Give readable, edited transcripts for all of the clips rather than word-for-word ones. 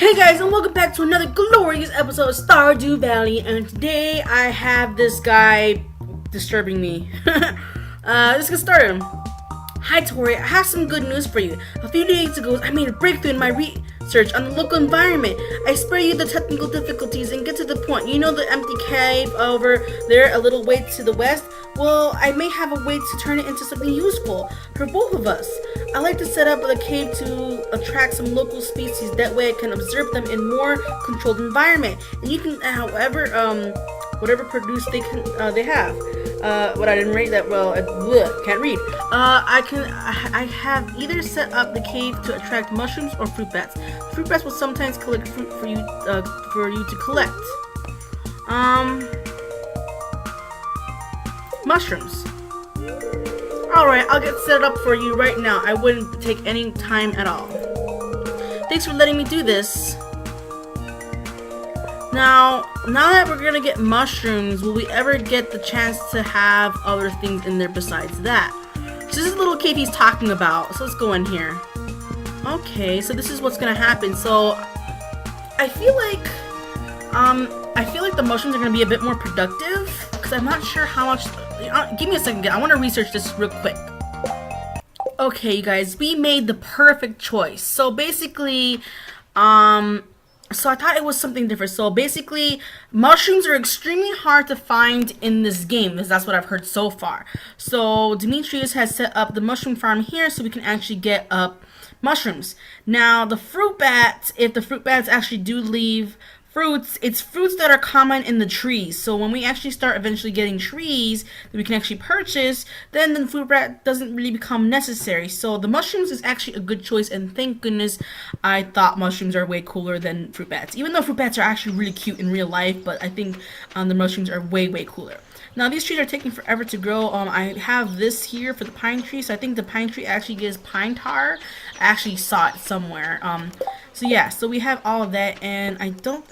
Hey guys, and welcome back to another glorious episode of Stardew Valley. And today I have this guy disturbing me. Let's get started. Hi Tori, I have some good news for you. A few days ago, I made a breakthrough in my research on the local environment. I spare you the technical difficulties and get to the point. You know the empty cave over there a little way to the west? Well, I may have a way to turn it into something useful for both of us. I like to set up the cave to attract some local species. That way I can observe them in more controlled environment. And you can, whatever produce they have. But I didn't rate that well. Can't read. I have either set up the cave to attract mushrooms or fruit bats. Fruit bats will sometimes collect fruit for you to collect. Mushrooms. Alright, I'll get set up for you right now. I wouldn't take any time at all. Thanks for letting me do this. Now that we're gonna get mushrooms, will we ever get the chance to have other things in there besides that? So this is the little cave he's talking about. So let's go in here. Okay, so this is what's gonna happen. So I feel like the mushrooms are gonna be a bit more productive because I'm not sure how much. Give me a second. I want to research this real quick. Okay, you guys, we made the perfect choice. So basically, so I thought it was something different. So basically, mushrooms are extremely hard to find in this game, because that's what I've heard so far. So Demetrius has set up the mushroom farm here so we can actually get up mushrooms. Now, the fruit bats, if the fruit bats actually do leave fruits, it's fruits that are common in the trees. So when we actually start eventually getting trees that we can actually purchase, then the fruit bat doesn't really become necessary. So the mushrooms is actually a good choice, and thank goodness I thought mushrooms are way cooler than fruit bats. Even though fruit bats are actually really cute in real life, but I think the mushrooms are way cooler. Now these trees are taking forever to grow. I have this here for the pine tree, so I think the pine tree actually gives pine tar. I actually saw it somewhere. So yeah, so we have all of that, and I feel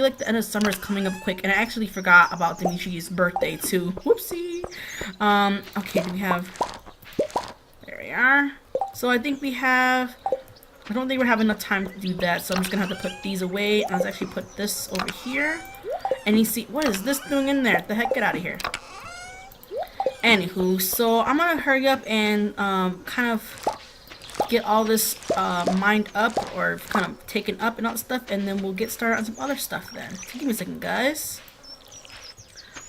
like the end of summer is coming up quick, and I actually forgot about Dimitri's birthday too. Whoopsie. Okay, do we have? There we are. So I think we have. I don't think we have enough time to do that, so I'm just gonna have to put these away. Let's actually put this over here. And you see, what is this doing in there? The heck, get out of here. Anywho, so I'm gonna hurry up and kind of get all this mined up, or kind of taken up and all that stuff, and then we'll get started on some other stuff then. So give me a second, guys.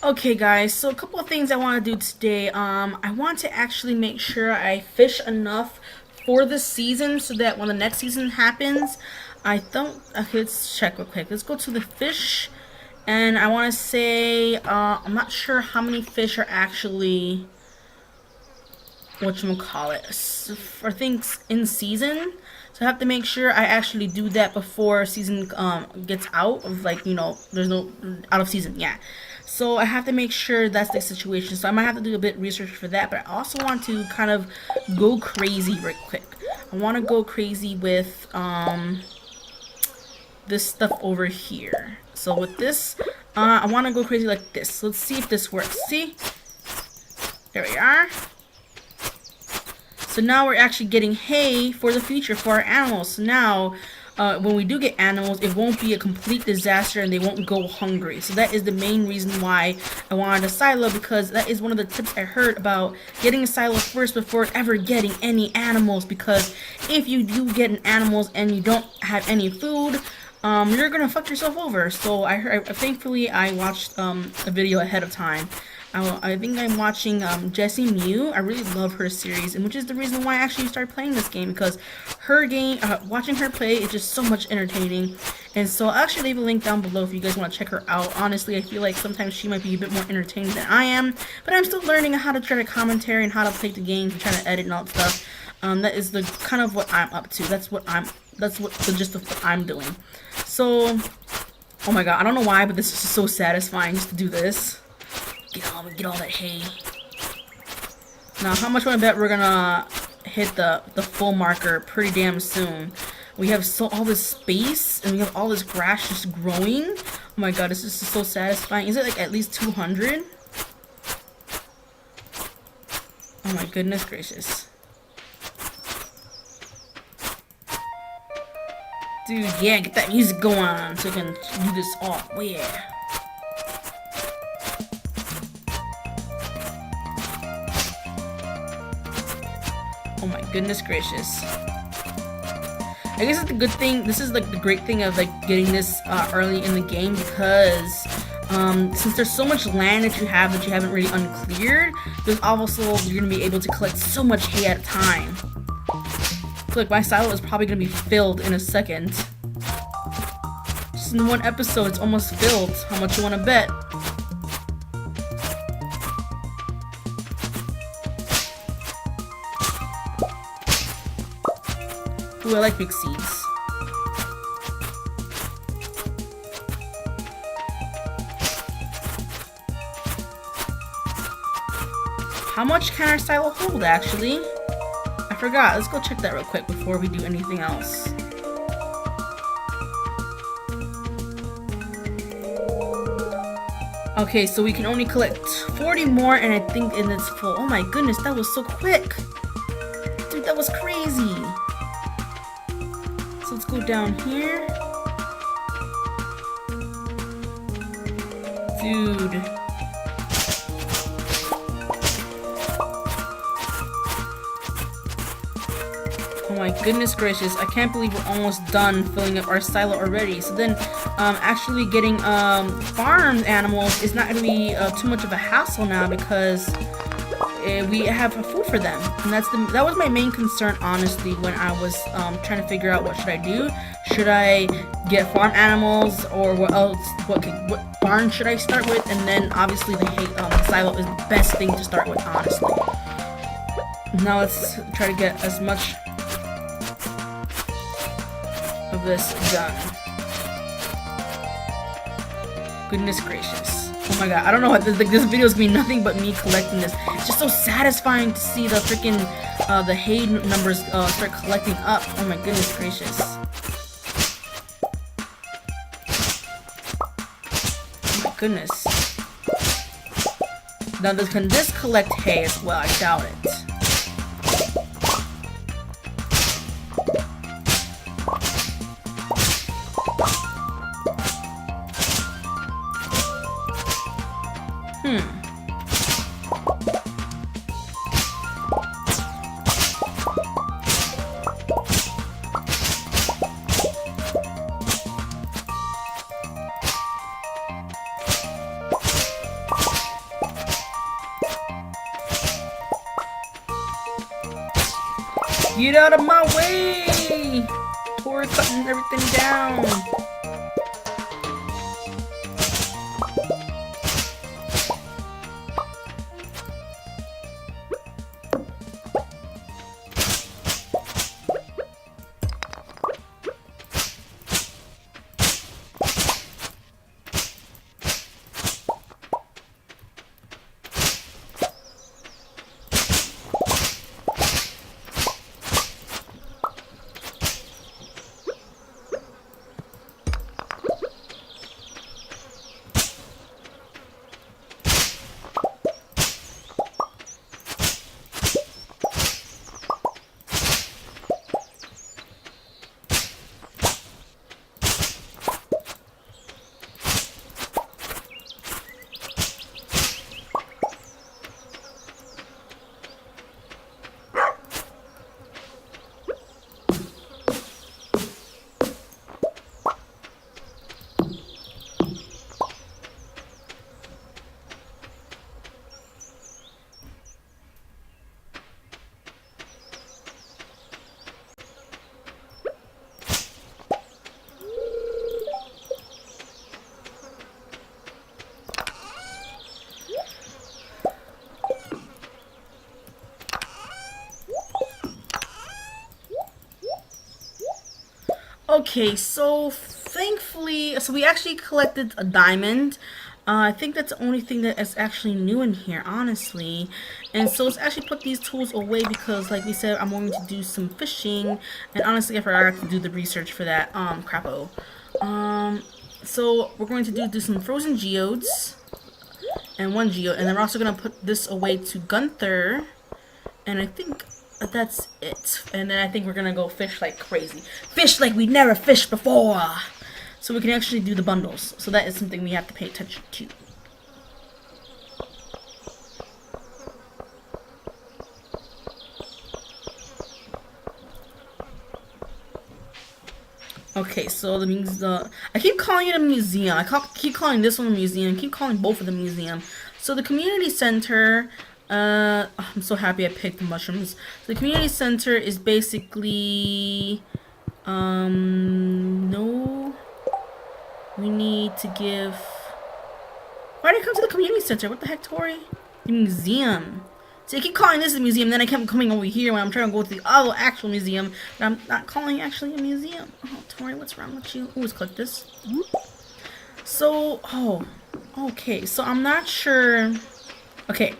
Okay, guys, so a couple of things I want to do today. I want to actually make sure I fish enough for this season so that when the next season happens, okay, let's check real quick. Let's go to the fish. And I want to say, I'm not sure how many fish are actually, whatchamacallit, for things in season. So I have to make sure I actually do that before season gets out of, like, you know, there's no, out of season, yeah. So I have to make sure that's the situation. So I might have to do a bit of research for that, but I also want to kind of go crazy right quick. I want to go crazy with, this stuff over here. So with this, I want to go crazy like this. Let's see if this works. See? There we are. So now we're actually getting hay for the future for our animals. So now, when we do get animals, it won't be a complete disaster and they won't go hungry. So that is the main reason why I wanted a silo, because that is one of the tips I heard about getting a silo first before ever getting any animals. Because if you do get animals and you don't have any food, you're gonna fuck yourself over. So thankfully I watched a video ahead of time. I think I'm watching Jessimew. I really love her series, and which is the reason why I actually started playing this game, because her game, watching her play is just so much entertaining. And so I'll actually leave a link down below if you guys want to check her out. Honestly, I feel like sometimes she might be a bit more entertaining than I am, but I'm still learning how to try to commentary and how to play the games and try to edit and all that stuff. That is the kind of what I'm up to. That's what the gist of what I'm doing. So, oh my god, I don't know why, but this is just so satisfying just to do this. Get all that hay. Now, how much would I bet we're gonna hit the full marker pretty damn soon? We have all this space, and we have all this grass just growing. Oh my god, this is so satisfying. Is it like at least 200? Oh my goodness gracious. Dude, yeah, get that music going on so I can do this all. Oh, yeah. Oh my goodness gracious. I guess it's a good thing. This is like the great thing of like getting this early in the game because since there's so much land that you haven't really uncleared, there's also you're gonna be able to collect so much hay at a time. So like my silo is probably gonna be filled in a second. Just in one episode, it's almost filled. How much you wanna bet? Ooh, I like big seeds. How much can our silo hold, actually? I forgot. Let's go check that real quick before we do anything else. Okay, so we can only collect 40 more, and I think it's full. Oh my goodness, that was so quick! Dude, that was crazy! So let's go down here. Dude. Oh my goodness gracious, I can't believe we're almost done filling up our silo already. So then, actually getting farm animals is not going to be too much of a hassle now because we have food for them. And that was my main concern, honestly, when I was trying to figure out what should I do. Should I get farm animals, or what else? What barn should I start with? And then obviously the silo is the best thing to start with, honestly. Now let's try to get as much of this done. Goodness gracious. Oh my god, I don't know what this video is gonna be nothing but me collecting this. It's just so satisfying to see the freaking the hay numbers start collecting up. Oh my goodness gracious. Oh my goodness. Now can this collect hay as well? I doubt it. Get out of my way! Tor cutting everything down. Okay, so thankfully, we actually collected a diamond. I think that's the only thing that is actually new in here, honestly. And so let's actually put these tools away because, like we said, I'm going to do some fishing. And honestly, I forgot to do the research for that. Crapo. So we're going to do some frozen geodes and one geode, and then we're also gonna put this away to Gunther. And I think that's it. And then I think we're gonna go fish like crazy. Fish like we never fished before! So we can actually do the bundles. So that is something we have to pay attention to. Okay, so that means I keep calling it a museum. Keep calling this one a museum. I keep calling both of them museum. So the community center, I'm so happy I picked the mushrooms. The community center is basically, no, we need to give, why did I come to the community center? What the heck, Tori? The museum. So I keep calling this a museum, then I kept coming over here when I'm trying to go to the other actual museum, but I'm not calling actually a museum. Oh, Tori, what's wrong with you? Ooh, let's click this. So, oh, okay, so I'm not sure. Okay,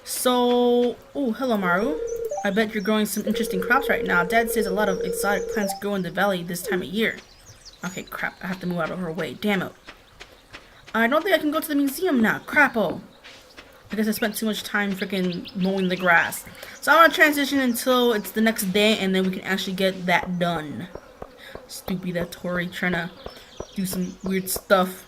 so, oh, hello, Maru. I bet you're growing some interesting crops right now. Dad says a lot of exotic plants grow in the valley this time of year. Okay, crap, I have to move out of her way. Damn it. I don't think I can go to the museum now. Crap-o. I guess I spent too much time freaking mowing the grass. So I'm gonna transition until it's the next day and then we can actually get that done. Stupid that Tori trying to do some weird stuff.